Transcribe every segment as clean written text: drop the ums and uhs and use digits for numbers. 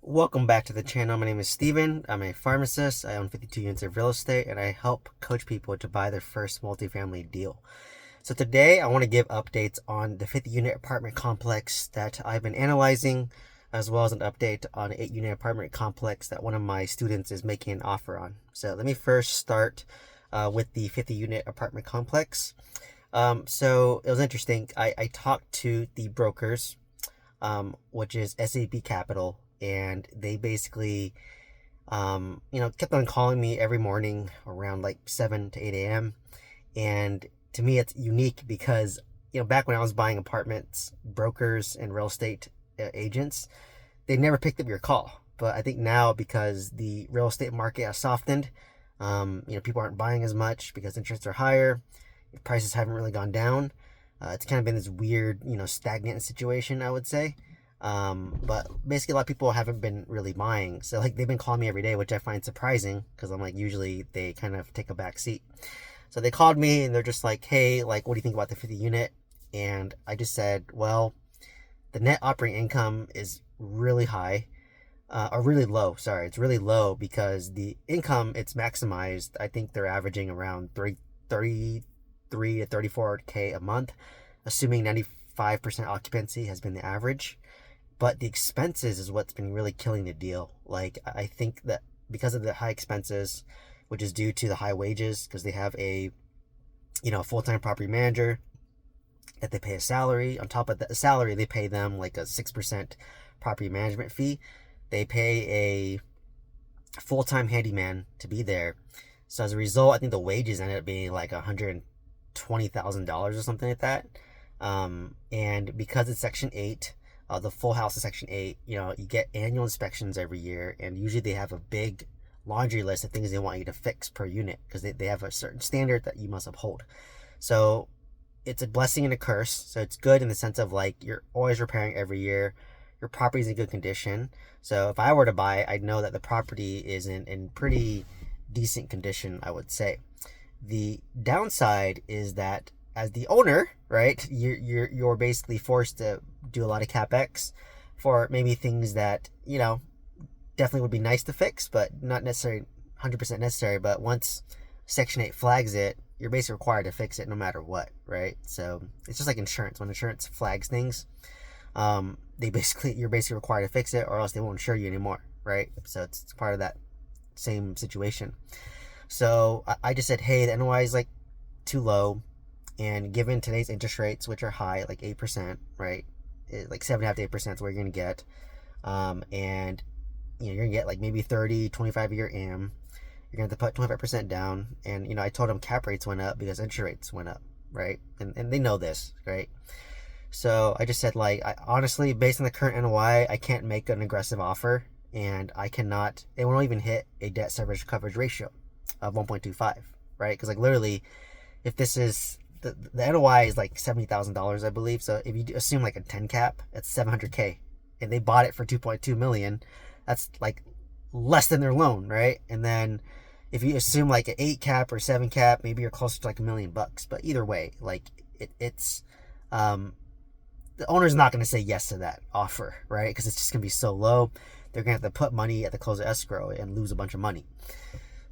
Welcome back to the channel. My name is Steven. I'm a pharmacist. I own 52 units of real estate and I help coach people to buy their first multifamily deal. So today I want to give updates on the 50 unit apartment complex that I've been analyzing, as well as an update on an 8 unit apartment complex that one of my students is making an offer on. So let me first start with the 50 unit apartment complex. So it was interesting. I talked to the brokers, which is SAP Capital, and they basically kept on calling me every morning around like 7 to 8 a.m. And to me it's unique because back when I was buying apartments, brokers and real estate agents, they never picked up your call. But I think now, because the real estate market has softened, people aren't buying as much because interests are higher, prices haven't really gone down. It's kind of been this weird stagnant situation, I would say. But basically a lot of people haven't been really buying. So like they've been calling me every day, which I find surprising because I'm like, usually they kind of take a back seat. So they called me and they're just like, hey, like, what do you think about the 50 unit? And I just said, well, the net operating income is really high, or really low. Sorry, it's really low because the income, it's maximized. I think they're averaging around 33 to 34K a month, assuming 95% occupancy has been the average. But the expenses is what's been really killing the deal. Like, I think that because of the high expenses, which is due to the high wages, because they have a full-time property manager that they pay a salary. On top of the salary, they pay them like a 6% property management fee. They pay a full-time handyman to be there. So as a result, I think the wages ended up being like $120,000 or something like that. And because it's Section 8, the full house is Section 8, you get annual inspections every year, and usually they have a big laundry list of things they want you to fix per unit because they have a certain standard that you must uphold. So it's a blessing and a curse. So it's good in the sense of like you're always repairing every year. Your property is in good condition. So if I were to buy, I'd know that the property is in pretty decent condition, I would say. The downside is that as the owner, right, you're basically forced to do a lot of capex for maybe things that definitely would be nice to fix, but not necessarily 100% necessary. But once Section 8 flags it, you're basically required to fix it no matter what, right? So it's just like insurance. When insurance flags things, you're basically required to fix it, or else they won't insure you anymore, right? So it's part of that same situation. So I just said, hey, the NOI is like too low, and given today's interest rates, which are high, like 8%, right? Like 7.5 to 8% is where you're gonna get, and you're gonna get like maybe 30, 25 year AM. You're gonna have to put 25% down, and I told them cap rates went up because interest rates went up, right? And they know this, right? So I just said, like, I honestly, based on the current NOI, I can't make an aggressive offer, and it won't even hit a debt service coverage ratio of 1.25, right? Because like literally, if this is the NOI is like $70,000, I believe. So if you assume like a 10 cap, it's $700K, and they bought it for 2.2 million. That's like less than their loan, right? And then if you assume like an 8 cap or 7 cap, maybe you're closer to like $1 million. But either way, like it's the owner's not going to say yes to that offer, right? Because it's just going to be so low. They're going to have to put money at the close of escrow and lose a bunch of money.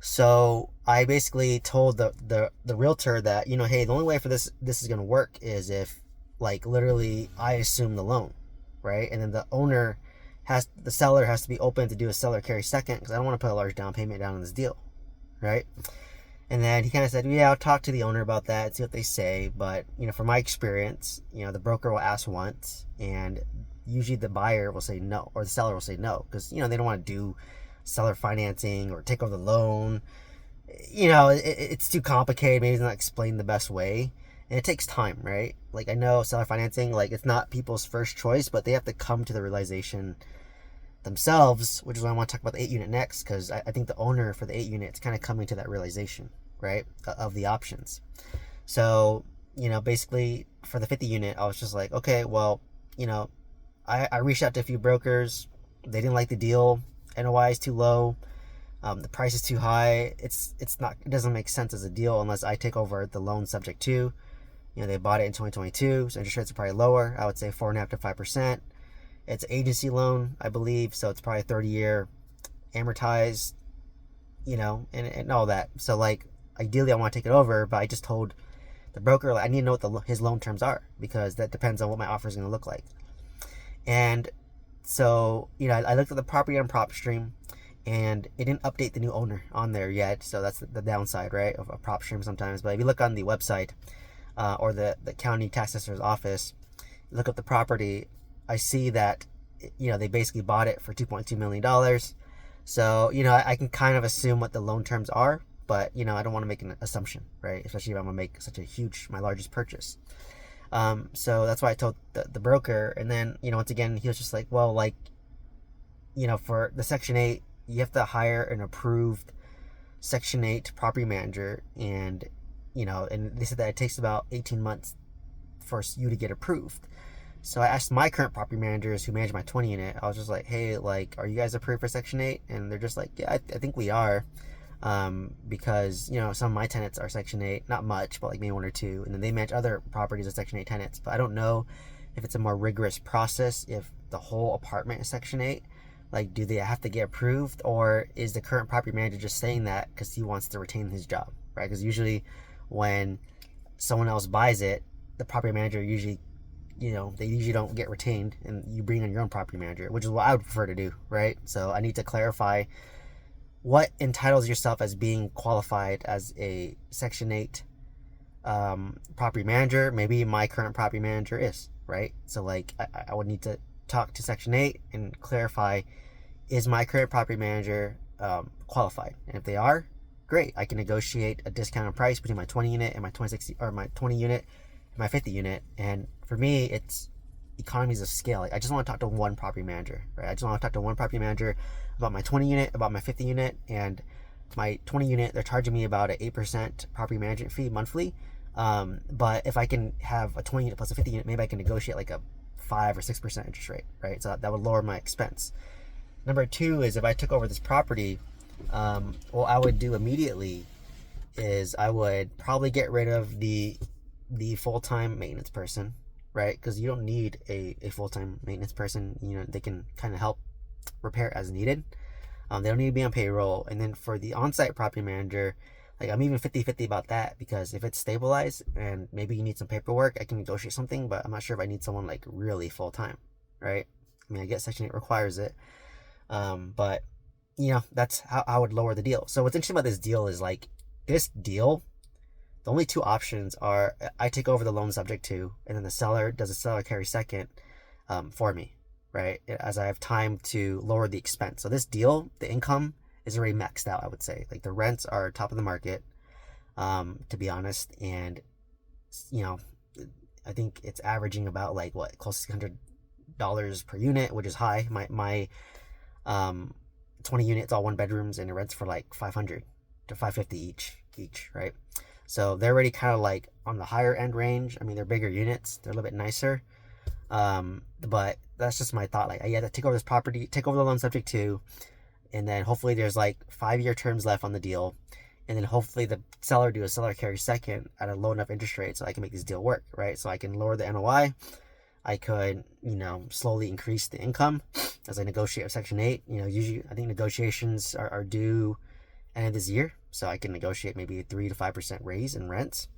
So I basically told the realtor that, hey, the only way for this is going to work is if like literally I assume the loan, right? And then the seller has to be open to do a seller carry second, because I don't want to put a large down payment down on this deal, right? And then he kind of said, yeah, I'll talk to the owner about that, see what they say. But from my experience, the broker will ask once, and usually the buyer will say no, or the seller will say no, because they don't want to do seller financing or take over the loan. It's too complicated. Maybe it's not explained the best way, and it takes time, right? Like, I know seller financing, like, it's not people's first choice, but they have to come to the realization themselves, which is why I want to talk about the 8 unit next, because I think the owner for the 8 unit is kind of coming to that realization, right, of the options. So basically for the 50 unit, I was just like, okay, well, I reached out to a few brokers. They didn't like the deal. NOI is too low. The price is too high. It doesn't make sense as a deal unless I take over the loan subject to. They bought it in 2022, so interest rates are probably lower. I would say 4.5 to 5%. It's an agency loan, I believe, so it's probably a 30-year amortized, and all that. So like, ideally, I want to take it over, but I just told the broker, like, I need to know what his loan terms are, because that depends on what my offer is going to look like. And so, I looked at the property on PropStream, and it didn't update the new owner on there yet. So that's the downside, right, of a PropStream sometimes. But if you look on the website, or the county tax assessor's office, look up the property, I see that, they basically bought it for $2.2 million. So, I can kind of assume what the loan terms are, but, I don't want to make an assumption, right? Especially if I'm going to make such a my largest purchase. So that's why I told the broker. And then, once again, he was just like, well, like, for the Section 8, you have to hire an approved Section 8 property manager. And, and they said that it takes about 18 months for you to get approved. So I asked my current property managers who manage my 20 unit, I was just like, hey, like, are you guys approved for Section 8? And they're just like, yeah, I think we are. Because, some of my tenants are Section 8, not much, but like maybe one or two. And then they manage other properties as Section 8 tenants. But I don't know if it's a more rigorous process if the whole apartment is Section 8. Like, do they have to get approved? Or is the current property manager just saying that because he wants to retain his job, right? Because usually when someone else buys it, the property manager usually, they usually don't get retained, and you bring in your own property manager, which is what I would prefer to do, right? So I need to clarify what entitles yourself as being qualified as a Section 8 property manager. Maybe my current property manager is, right? So like, I would need to talk to Section 8 and clarify, is my current property manager qualified? And if they are, great. I can negotiate a discounted price between my 20 unit and my 2060, or my 20 unit and my 50 unit. And for me, it's economies of scale. Like, I just want to talk to one property manager, right? I just want to talk to one property manager about my 20 unit, about my 50 unit. And my 20 unit, they're charging me about an 8% property management fee monthly. But if I can have a 20 unit plus a 50 unit, maybe I can negotiate like a 5 or 6% interest rate, right? So that would lower my expense. Number two is, if I took over this property, what I would do immediately is I would probably get rid of the full-time maintenance person, right? Because you don't need a full-time maintenance person. They can kind of help repair as needed. They don't need to be on payroll. And then for the on-site property manager, like, I'm even 50-50 about that, because if it's stabilized and maybe you need some paperwork, I can negotiate something, but I'm not sure if I need someone like really full-time, right? I mean, I guess Section 8 requires it. But that's how I would lower the deal. So what's interesting about this deal is, like, this deal, the only two options are I take over the loan subject to, and then the seller does a seller carry second for me, right? As I have time to lower the expense. So this deal, the income is already maxed out, I would say. Like, the rents are top of the market, to be honest. And, I think it's averaging about like close to $600 per unit, which is high. My 20 units, all one bedrooms, and it rents for like $500 to $550 each, right? So they're already kind of like on the higher end range. I mean, they're bigger units, they're a little bit nicer. But that's just my thought. Like, I had to take over this property, take over the loan subject to, and then hopefully there's like 5-year terms left on the deal. And then hopefully the seller do a seller carry second at a low enough interest rate so I can make this deal work, right? So I can lower the NOI. I could, slowly increase the income as I negotiate with Section 8. Usually I think negotiations are due end of this year. So I can negotiate maybe a 3 to 5% raise in rents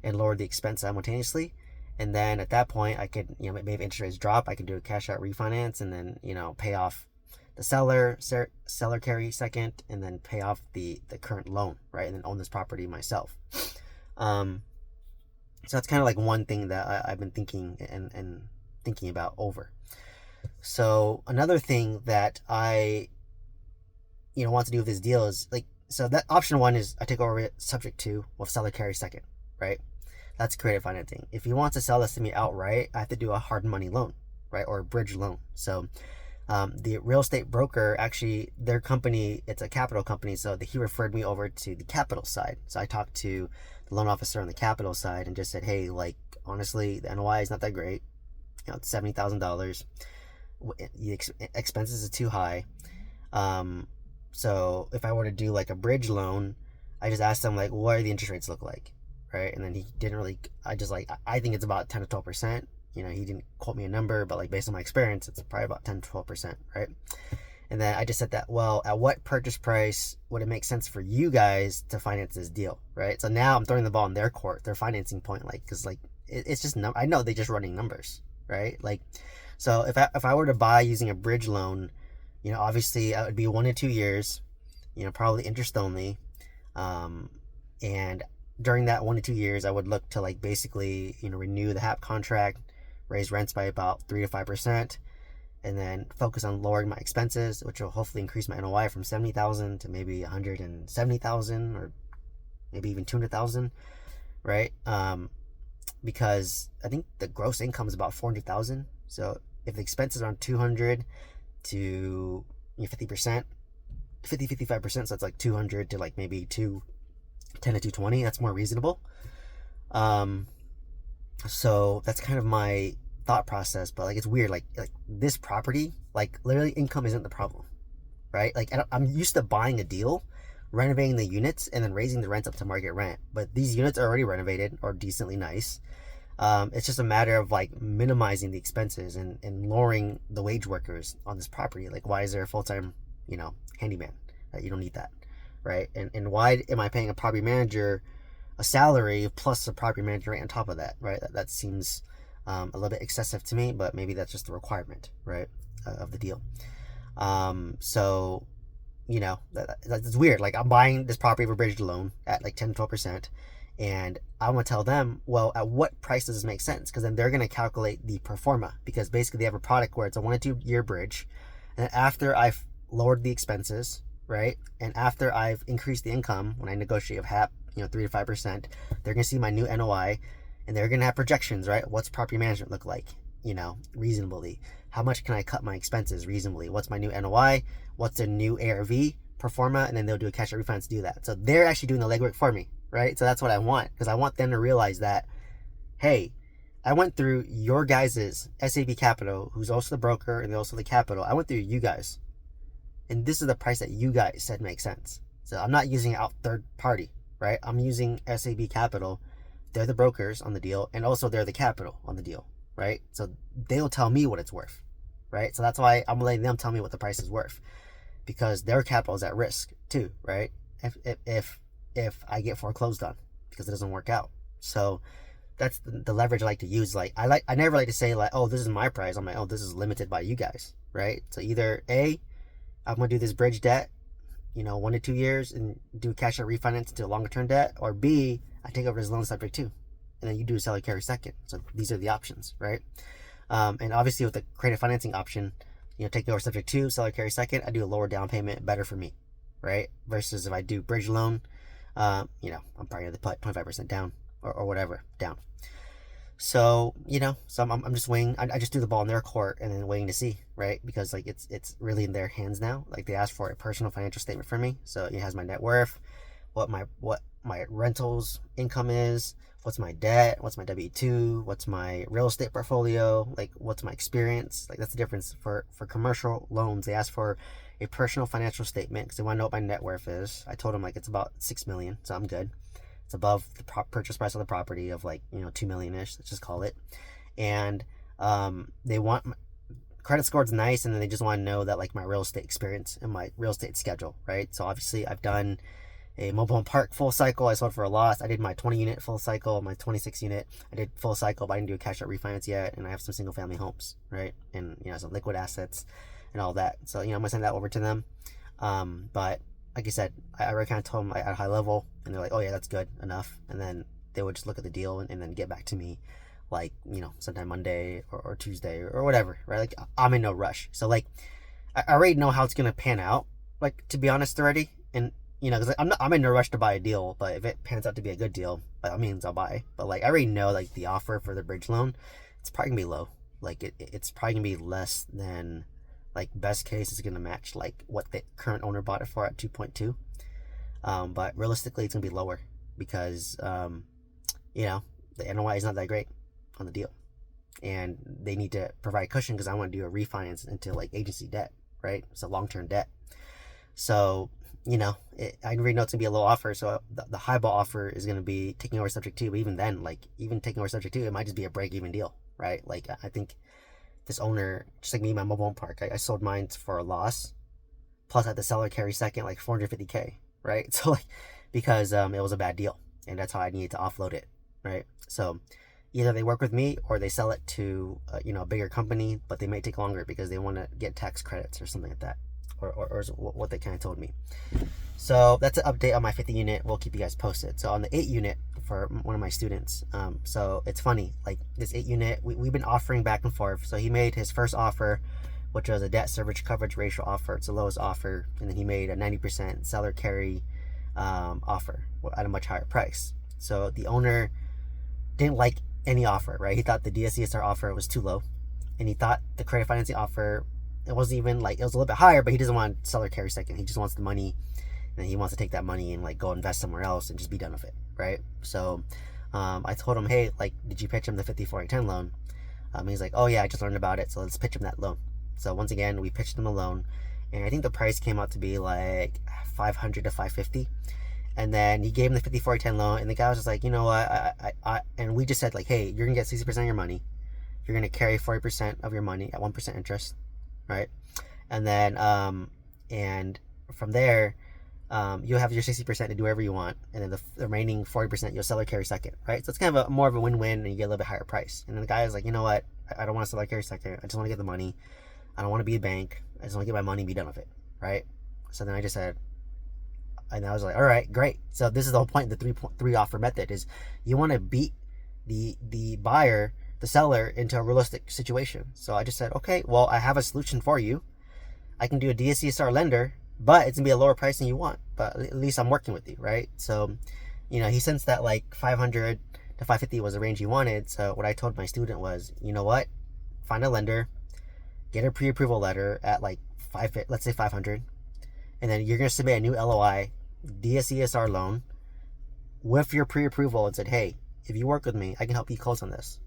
and lower the expense simultaneously. And then at that point, I could, maybe if interest rates drop, I can do a cash out refinance, and then, pay off the seller carry second, and then pay off the current loan, right? And then own this property myself. So that's kind of like one thing that I've been thinking and thinking about over. So another thing that I, want to do with this deal is like, so that option one is I take over it subject to with seller carry second, right? That's creative financing. If he wants to sell this to me outright, I have to do a hard money loan, right? Or a bridge loan. So the real estate broker, actually, their company, it's a capital company, so he referred me over to the capital side. So I talked to the loan officer on the capital side and just said, hey, like, honestly, the NOI is not that great. It's $70,000. The expenses are too high. So if I were to do like a bridge loan, I just asked him, like, what do the interest rates look like, right? And then he didn't really, I think it's about 10 to 12%, he didn't quote me a number, but like based on my experience, it's probably about 10-12%, right? And then I just said that, well, at what purchase price would it make sense for you guys to finance this deal, right? So now I'm throwing the ball in their court, their financing point, like, because like it's just I know they're just running numbers, right? Like, so if I were to buy using a bridge loan, obviously it would be 1 to 2 years, probably interest only, and during that 1 to 2 years, I would look to like basically renew the HAP contract, raise rents by about 3 to 5%. And then focus on lowering my expenses, which will hopefully increase my NOI from 70,000 to maybe 170,000 or maybe even 200,000, right? Because I think the gross income is about 400,000. So if the expenses are around 200 to 50%, 55%, so it's like 200 to like maybe 210 to 220. That's more reasonable. So that's kind of my thought process, but like it's weird, like this property, like literally income isn't the problem, right? Like I'm used to buying a deal, renovating the units, and then raising the rents up to market rent, but these units are already renovated or decently nice. It's just a matter of like minimizing the expenses and lowering the wage workers on this property. Like, why is there a full-time handyman? You don't need that, right? And why am I paying a property manager a salary plus a property manager rate on top of that, right? That seems a little bit excessive to me, but maybe that's just the requirement, right, of the deal. So, that's weird. Like, I'm buying this property for bridge loan at like 10-12%, and I want to tell them, well, at what price does this make sense? Because then they're going to calculate the pro forma, because basically they have a product where it's a 1 to 2 year bridge, and after I've lowered the expenses, right, and after I've increased the income when I negotiate with HAP, 3 to 5%, they're going to see my new NOI. And they're going to have projections, right? What's property management look like, reasonably? How much can I cut my expenses reasonably? What's my new NOI? What's the new ARV pro forma? And then they'll do a cash out refinance to do that. So they're actually doing the legwork for me, right? So that's what I want, because I want them to realize that, hey, I went through your guys' SAB Capital, who's also the broker and also the capital. I went through you guys. And this is the price that you guys said makes sense. So I'm not using out third party, right? I'm using SAB Capital. They're the brokers on the deal, and also they're the capital on the deal, right? So they'll tell me what it's worth, right? So that's why I'm letting them tell me what the price is worth, because their capital is at risk too, right? If I get foreclosed on because it doesn't work out. So that's the leverage I like to use. Like I never like to say like, oh, this is my price. I'm like, oh, this is limited by you guys, right? So either A, I'm gonna do this bridge debt, 1 to 2 years and do cash out refinance into a longer term debt, or B, I take over this loan subject to, and then you do a seller carry second. So these are the options, right? And obviously with the creative financing option, taking over subject to, seller carry second, I do a lower down payment, better for me, right? Versus if I do bridge loan, I'm probably going to put 25% down or whatever down. So, so I'm just waiting. I just threw the ball in their court and then waiting to see, right? Because like it's really in their hands now. Like, they asked for a personal financial statement from me. So it has my net worth, what my rentals income is, what's my debt, what's my W-2, what's my real estate portfolio, like what's my experience. Like, that's the difference. For commercial loans, they ask for a personal financial statement because they want to know what my net worth is. I told them like it's about $6 million, so I'm good. It's above the purchase price of the property of like, $2 million-ish, let's just call it. And they want credit score's nice, and then they just want to know that like my real estate experience and my real estate schedule, right? So obviously I've done a mobile home park full cycle. I sold for a loss. I did my 20 unit full cycle, my 26 unit. I did full cycle, but I didn't do a cash out refinance yet. And I have some single family homes, right? And, some liquid assets and all that. So, I'm gonna send that over to them. But like I said, I already kind of told them at a high level, and they're like, oh yeah, that's good enough. And then they would just look at the deal and then get back to me like, sometime Monday or Tuesday or whatever, right? Like, I'm in no rush. So like, I already know how it's going to pan out, like, to be honest already. And, because I'm in no rush to buy a deal, but if it pans out to be a good deal, by all means I'll buy. But like, I already know like the offer for the bridge loan, it's probably gonna be low. Like it's probably gonna be less than, like, best case is gonna match like what the current owner bought it for at 2.2. But realistically it's gonna be lower because the NOI is not that great on the deal, and they need to provide cushion because I want to do a refinance into like agency debt, right? It's a long-term debt. So I already know it's gonna be a low offer, so the highball offer is gonna be taking over subject to. But even then, like, even taking over subject to, it might just be a break-even deal, right? Like I think this owner, just like me, my mobile home park, I sold mine for a loss. Plus, I had the seller carry second, like 450K, right? So like, because it was a bad deal, and that's how I needed to offload it, right? So either they work with me or they sell it to a bigger company, but they may take longer because they want to get tax credits or something like that, or what they kind of told me. So that's an update on my 50 unit. We'll keep you guys posted. So on the 8 unit for one of my students, so it's funny, like this 8 unit, we've been offering back and forth. So he made his first offer, which was a debt service coverage ratio offer. It's the lowest offer. And then he made a 90% seller carry offer at a much higher price. So the owner didn't like any offer, right? He thought the DSCSR offer was too low. And he thought the credit financing offer, it wasn't even like, it was a little bit higher, but he doesn't want seller carry second. He just wants the money, and he wants to take that money and like go invest somewhere else and just be done with it, right? So I told him, hey, like, did you pitch him the 50-40-10 loan? He's like, oh yeah, I just learned about it, so let's pitch him that loan. So once again, we pitched him a loan, and I think the price came out to be like 500 to 550. And then he gave him the 50-40-10 loan, and the guy was just like, you know what, and we just said like, hey, you're gonna get 60% of your money, you're gonna carry 40% of your money at 1% interest, right? And then and from there, you'll have your 60% to do whatever you want, and then the remaining 40% you'll seller carry second, right? So it's kind of more of a win-win, and you get a little bit higher price. And then the guy is like, you know what, I don't want to seller carry second, I just want to get the money, I don't want to be a bank, I just want to get my money and be done with it, right? So then I just said, and I was like, all right, great. So this is the whole point of the three offer method, is you want to beat the buyer, the seller, into a realistic situation. So I just said, okay, well, I have a solution for you. I can do a DSCSR lender, but it's gonna be a lower price than you want, but at least I'm working with you, right? So he sensed that like 500 to 550 was the range he wanted. So what I told my student was, you know what, find a lender, get a pre-approval letter at like let's say 500, and then you're gonna submit a new LOI DSCSR loan with your pre-approval and said, hey, if you work with me, I can help you close on this,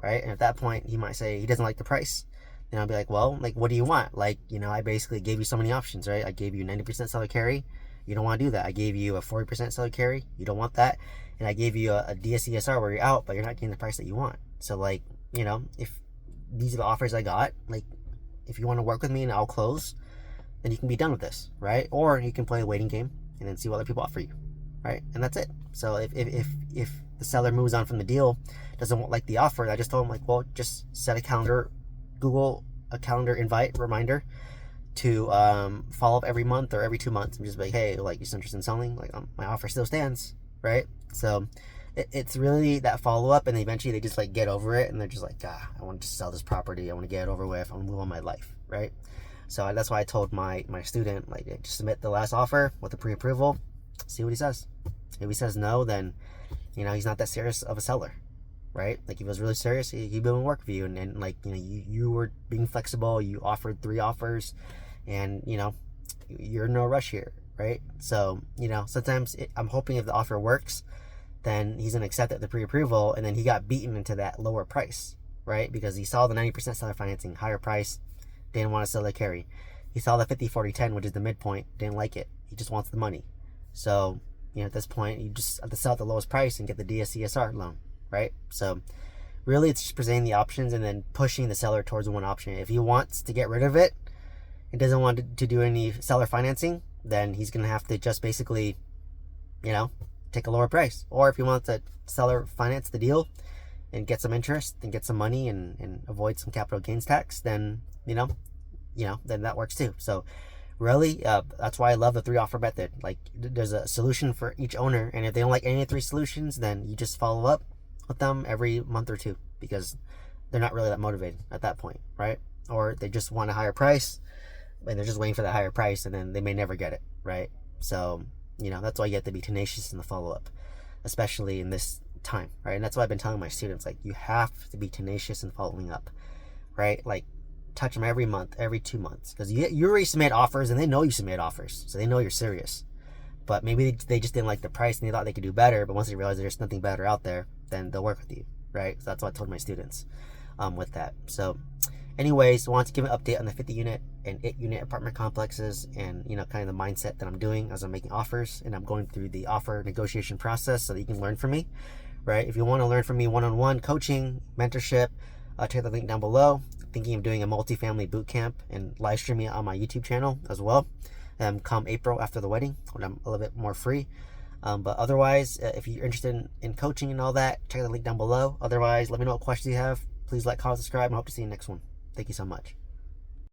right? And at that point, he might say he doesn't like the price. Then I'll be like, well, like, what do you want? Like, I basically gave you so many options, right? I gave you 90% seller carry. You don't want to do that. I gave you a 40% seller carry. You don't want that. And I gave you a DSCSR where you're out, but you're not getting the price that you want. So like, if these are the offers I got, like, if you want to work with me and I'll close, then you can be done with this, right? Or you can play a waiting game and then see what other people offer you, right? And that's it. So if the seller moves on from the deal, doesn't like the offer, I just told him, like, well, just set a calendar, Google a calendar invite reminder to follow up every month or every 2 months and just be like, hey, like, you're interested in selling? Like, my offer still stands, right? So it's really that follow-up, and eventually they just like get over it, and they're just like, I want to just sell this property, I want to get it over with, I want to move on my life, right? So that's why I told my student, like, just submit the last offer with the pre-approval, see what he says. If he says no, then he's not that serious of a seller, right? Like, if he was really serious, he'd be able to work with you, and like, you were being flexible, you offered 3 offers, and you're in no rush here, right? So sometimes I'm hoping if the offer works, then he's gonna accept it, the pre-approval, and then he got beaten into that lower price, right? Because he saw the 90% seller financing, higher price, didn't want to sell the carry. He saw the 50-40-10, which is the midpoint, didn't like it. He just wants the money. So at this point, you just have to sell at the lowest price and get the DSCSR loan, right? So really, it's just presenting the options and then pushing the seller towards one option. If he wants to get rid of it and doesn't want to do any seller financing, then he's gonna have to just basically take a lower price. Or if he wants to seller finance the deal and get some interest and get some money and avoid some capital gains tax, then then that works too. So really, that's why I love the 3 offer method. Like, there's a solution for each owner, and if they don't like any of the 3 solutions, then you just follow up with them every month or 2, because they're not really that motivated at that point, right? Or they just want a higher price, and they're just waiting for that higher price, and then they may never get it, right? So that's why you have to be tenacious in the follow-up, especially in this time, right? And that's why I've been telling my students, like, you have to be tenacious in following up, right? Like, touch them every month, every 2 months, because you already submit offers, and they know you submit offers, so they know you're serious. But maybe they just didn't like the price, and they thought they could do better, but once they realize there's nothing better out there, then they'll work with you, right? So that's what I told my students with that. So anyways, I wanted to give an update on the 50 unit and 8 unit apartment complexes, and kind of the mindset that I'm doing as I'm making offers, and I'm going through the offer negotiation process so that you can learn from me, right? If you want to learn from me one-on-one coaching, mentorship, check the link down below. Thinking of doing a multifamily boot camp and live streaming it on my YouTube channel as well. Come April after the wedding, when I'm a little bit more free. But otherwise, if you're interested in coaching and all that, check the link down below. Otherwise, let me know what questions you have. Please like, comment, subscribe, and I hope to see you in the next one. Thank you so much.